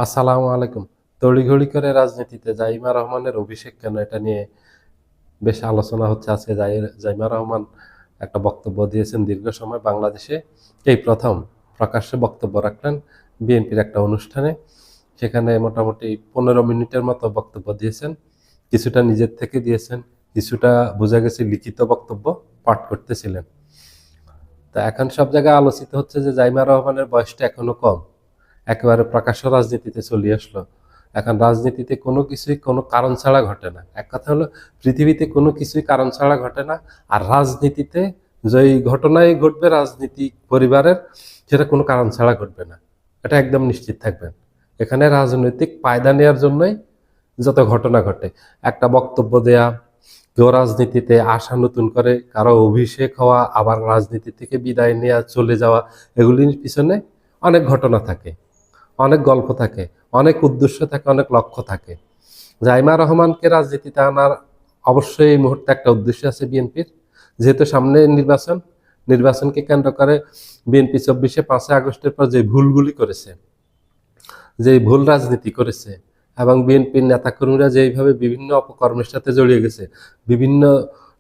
আসসালামু আলাইকুম। তড়িঘড়ি করে রাজনীতিতে জাইমা রহমানের অভিষেক কেন, এটা নিয়ে বেশ আলোচনা হচ্ছে। আজকে জাইমা রহমান একটা বক্তব্য দিয়েছেন। দীর্ঘ সময় বাংলাদেশে এই প্রথম প্রকাশ্যে বক্তব্য রাখলেন বিএনপির একটা অনুষ্ঠানে। সেখানে মোটামুটি 15 মিনিটের মতো বক্তব্য দিয়েছেন। কিছুটা নিজের থেকে দিয়েছেন, কিছুটা বোঝা গেছে লিখিত বক্তব্য পাঠ করতেছিলেন। তা এখন সব জায়গায় আলোচিত হচ্ছে যে জাইমা রহমানের বয়সটা এখনো কম, একেবারে প্রকাশ্য রাজনীতিতে চলে আসলো। এখন রাজনীতিতে কোনো কিছুই কোনো কারণ ছাড়া ঘটে না। এক কথা হলো, পৃথিবীতে কোনো কিছুই কারণ ছাড়া ঘটে না। আর রাজনীতিতে যেই ঘটনাই ঘটবে রাজনীতিক পরিবারের, সেটা কোনো কারণ ছাড়া ঘটবে না, এটা একদম নিশ্চিত থাকবেন। এখানে রাজনৈতিক ফায়দা নেওয়ার জন্যই যত ঘটনা ঘটে। একটা বক্তব্য দেয়া, কেউ রাজনীতিতে আসা, নতুন করে কারো অভিষেক হওয়া, আবার রাজনীতি থেকে বিদায় নেওয়া, চলে যাওয়া, এগুলির পিছনে অনেক ঘটনা থাকে, অনেক গল্প থাকে, অনেক উদ্দেশ্য থাকে, অনেক লক্ষ্য থাকে। জাইমা রহমানকে রাজনীতিতে আনার অবশ্যই এই মুহূর্তে একটা উদ্দেশ্য আছে বিএনপির। যেহেতু সামনে নির্বাচন, নির্বাচনকে কেন্দ্র করে বিএনপি 5ই আগস্টের পর যে ভুলগুলি করেছে, যে ভুল রাজনীতি করেছে, এবং বিএনপির নেতাকর্মীরা যেইভাবে বিভিন্ন অপকর্মের সাথে জড়িয়ে গেছে, বিভিন্ন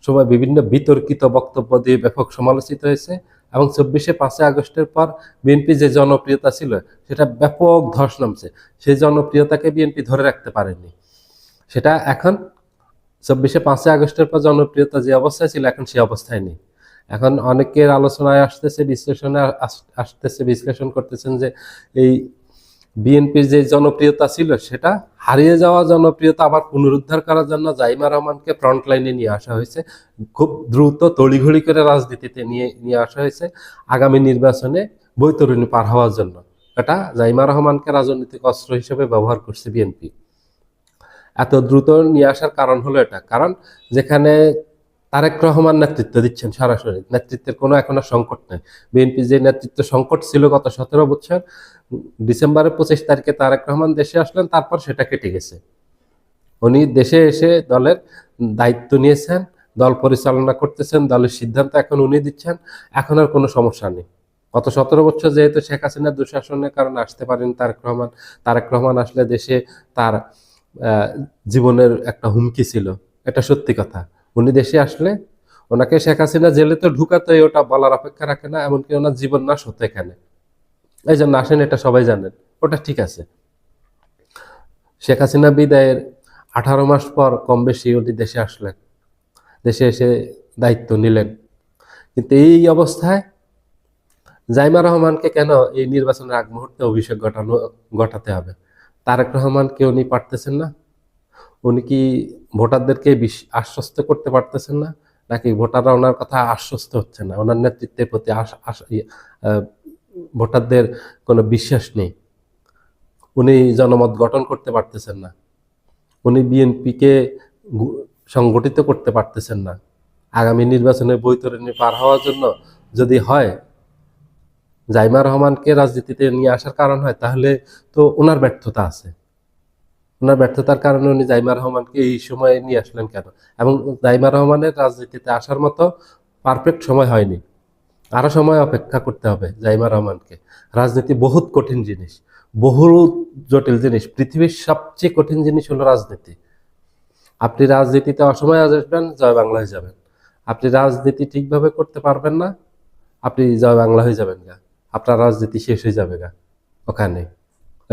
সময় বিভিন্ন বিতর্কিত বক্তব্য দিয়ে ব্যাপক সমালোচিত হয়েছে, এবং 5ই আগস্টের পর বিএনপি যে জনপ্রিয়তা ছিল সেটা ব্যাপক ধস নামছে। সেই জনপ্রিয়তাকে বিএনপি ধরে রাখতে পারেনি। সেটা এখন 5ই আগস্টের পর জনপ্রিয়তা যে অবস্থায় ছিল, এখন সে অবস্থায় নেই। এখন অনেকের আলোচনায় আসতেছে, বিশ্লেষণে আসতেছে, বিশ্লেষণ করতেছেন যে এই বিএনপির যে জনপ্রিয়তা ছিল, সেটা হারিয়ে যাওয়া জনপ্রিয়তা আবার পুনরুদ্ধার করার জন্য জাইমা রহমানকে ফ্রন্ট লাইনে নিয়ে আসা হয়েছে। খুব দ্রুত তড়িঘড়ি করে রাজনীতিতে নিয়ে আসা হয়েছে আগামী নির্বাচনে বৈতরণী পার হওয়ার জন্য। এটা জাইমা রহমানকে রাজনৈতিক অস্ত্র হিসেবে ব্যবহার করছে বিএনপি। এত দ্রুত নিয়ে আসার কারণ হলো এটা, কারণ যেখানে তারেক রহমান নেতৃত্ব দিচ্ছেন, সরাসরি নেতৃত্বের কোনো এখন আর সংকট নেই। বিএনপি যে নেতৃত্ব সংকট ছিল গত 17 বছর, ডিসেম্বরের 25 তারিখে তারেক রহমান দেশে আসলেন, তারপর সেটা কেটে গেছে। উনি দেশে এসে দলের দায়িত্ব নিয়েছেন, দল পরিচালনা করতেছেন, দলের সিদ্ধান্ত এখন উনি দিচ্ছেন। এখন আর কোনো সমস্যা নেই। গত 17 বছর যেহেতু শেখ হাসিনার দুঃশাসনের কারণে আসতে পারেন তারেক রহমান আসলে দেশে তার জীবনের একটা হুমকি ছিল, এটা সত্যি কথা। উনি দেশে আসলে ওনাকে শেখ হাসিনা জেলে তো ঢুকাতেই, ওটা বলার অপেক্ষা রাখে না, এমনকি ওনার জীবন নাশ হতো এখানে। এই জন্য আসেন, এটা সবাই জানেন, ওটা ঠিক আছে। শেখ হাসিনা বিদায়ের 18 মাস পর কম বেশি উনি দেশে আসলেন, দেশে এসে দায়িত্ব নিলেন। কিন্তু এই অবস্থায় জাইমা রহমানকে কেন এই নির্বাচনের আগ মুহূর্তে অভিষেক ঘটাতে হবে? তারেক রহমানকে উনি পারতেছেন না? উনি কি ভোটারদেরকে আশ্বস্ত করতে পারতেছেন না? নাকি ভোটাররা ওনার কথা আশ্বস্ত হচ্ছে না, ওনার নেতৃত্বের প্রতি ভোটারদের কোনো বিশ্বাস নেই, উনি জনমত গঠন করতে পারতেছেন না, উনি বিএনপিকে সংগঠিত করতে পারতেছেন না? আগামী নির্বাচনে বৈতরণী পার হওয়ার জন্য যদি হয়, জাইমা রহমানকে রাজনীতিতে নিয়ে আসার কারণ হয়, তাহলে তো ওনার ব্যর্থতা আছে। ওনার ব্যর্থতার কারণে উনি জাইমা রহমানকে এই সময়ে নিয়ে আসলেন কেন? এবং জাইমা রহমানের রাজনীতিতে আসার মতো পারফেক্ট সময় হয়নি, আরো সময় অপেক্ষা করতে হবে জাইমা রহমানকে। রাজনীতি বহুত কঠিন জিনিস, বহু জটিল জিনিস। পৃথিবীর সবচেয়ে কঠিন জিনিস হলো রাজনীতি। আপনি রাজনীতিতে অসময়ে আসবেন, জয় বাংলা হয়ে যাবেন। আপনি রাজনীতি ঠিকভাবে করতে পারবেন না, আপনি জয় বাংলা হয়ে যাবেন গা, আপনার রাজনীতি শেষ হয়ে যাবে গা ওখানে।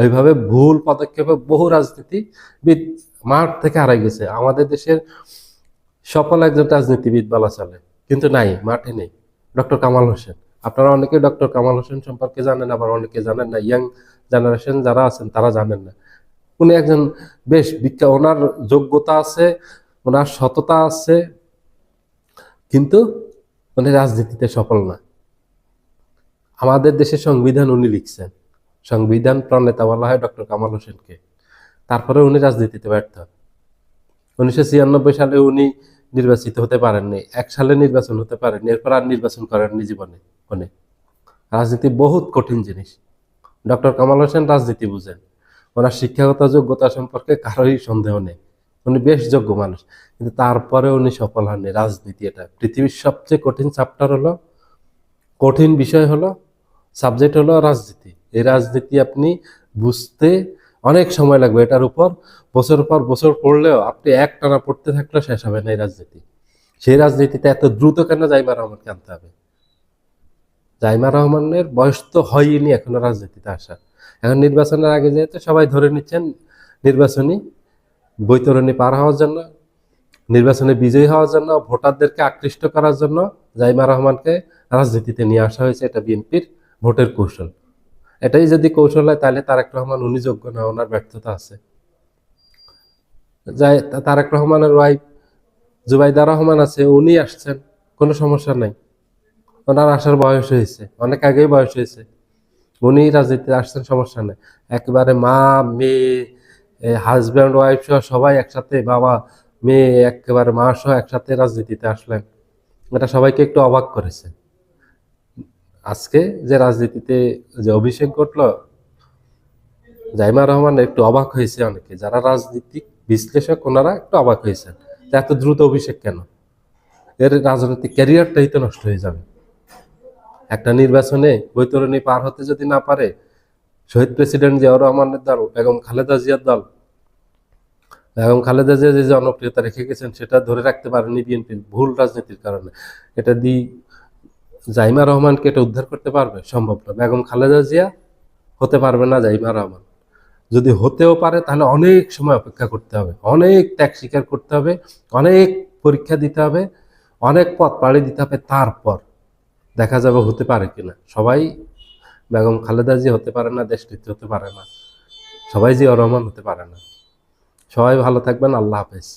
এইভাবে ভুল পদক্ষেপে বহু রাজনীতিবিদ মাঠ থেকে হারাই গেছে। আমাদের দেশের সফল একজন রাজনীতিবিদ বলা চলে, কিন্তু নাই, মাঠে নেই। ডক্টর কামাল হোসেন, আপনারা অনেকে ডক্টর কামাল হোসেন সম্পর্কে জানেন, আবার অনেকে জানেন না। ইয়াং জেনারেশন যারা আছেন তারা জানেন না। উনি একজন বেশ বিখ্যাত, ওনার যোগ্যতা আছে, ওনার সততা আছে, কিন্তু উনি রাজনীতিতে সফল না। আমাদের দেশের সংবিধান উনি লিখছেন, সংবিধান প্রণেতা বলা হয় ডক্টর কামাল হোসেনকে। তারপরে উনি রাজনীতিতে ব্যর্থ। 1996 সালে উনি নির্বাচিত হতে পারেননি, 1 সালে নির্বাচন হতে পারেননি, এরপর আর নির্বাচন করেননি জীবনে। উনি রাজনীতি বহুত কঠিন জিনিস। ডক্টর কামাল হোসেন রাজনীতি বুঝেন, ওনার শিক্ষাগত যোগ্যতা সম্পর্কে কারোরই সন্দেহ নেই, উনি বেশ যোগ্য মানুষ, কিন্তু তারপরে উনি সফল হননি। রাজনীতি এটা পৃথিবীর সবচেয়ে কঠিন চ্যাপ্টার হলো, কঠিন বিষয় হলো, সাবজেক্ট হলো রাজনীতি। এই রাজনীতি আপনি বুঝতে অনেক সময় লাগবে এটার উপর, বছর পর বছর পড়লেও আপনি একটানা পড়তে থাকলে শেষ হবে না এই রাজনীতি। সেই রাজনীতিতে এত দ্রুত কেন জাইমা রহমানকে আনতে হবে? জাইমা রহমানের বয়স তো হয়নি এখনো রাজনীতিতে আসা। এখন নির্বাচনের আগে যেহেতু সবাই ধরে নিচ্ছেন নির্বাচনী বৈতরণী পার হওয়ার জন্য, নির্বাচনে বিজয়ী হওয়ার জন্য, ভোটারদেরকে আকৃষ্ট করার জন্য জাইমা রহমানকে রাজনীতিতে নিয়ে আসা হয়েছে। এটা বিএনপির ভোটের কৌশল। এটাই যদি কৌশল হয় তাহলে তারেক রহমান উনি যোগ্য না, ওনার ব্যর্থতা আছে। তারেক রহমানের ওয়াইফ জুবাইদা রহমান আছে, উনি আসছেন, কোনো সমস্যা নাই। ওনার আসার বয়স হয়েছে, অনেক আগেই বয়স হয়েছে, উনি রাজনীতিতে আসছেন, সমস্যা নেই। একেবারে মা মেয়ে হাজব্যান্ড ওয়াইফ সহ সবাই একসাথে, বাবা মেয়ে একেবারে মা সহ একসাথে রাজনীতিতে আসলেন। এটা সবাইকে একটু অবাক করেছে। আজকে যে রাজনীতিতে যে অভিষেক ঘটলো, জাইমা রহমান একটু অবাক হয়েছে, অনেকে যারা রাজনীতিক বিশ্লেষক ওনারা একটু অবাক হয়েছেন যে এত দ্রুত অভিষেক কেন, এর রাজনৈতিক ক্যারিয়ারটাই তো নষ্ট হয়ে যাবে। একটা নির্বাচনে বৈতরণী পার হতে যদি না পারে, শহীদ প্রেসিডেন্ট জিয়াউর রহমানের দল, বেগম খালেদা জিয়ার দল, বেগম খালেদা জিয়া যে জনপ্রিয়তা রেখে গেছেন সেটা ধরে রাখতে পারেনি বিএনপির ভুল রাজনীতির কারণে। এটা দিয়ে জাইমা রহমানকে এটা উদ্ধার করতে পারবে? সম্ভব না। বেগম খালেদা জিয়া হতে পারবে না জাইমা রহমান। যদি হতেও পারে তাহলে অনেক সময় অপেক্ষা করতে হবে, অনেক ত্যাগ স্বীকার করতে হবে, অনেক পরীক্ষা দিতে হবে, অনেক পথ পাড়ি দিতে হবে, তারপর দেখা যাবে হতে পারে কিনা। সবাই বেগম খালেদা জিয়া হতে পারে না, দেশনেত্রী হতে পারে না, সবাই জিয়াউর রহমান হতে পারে না। সবাই ভালো থাকবেন, আল্লাহ হাফেজ।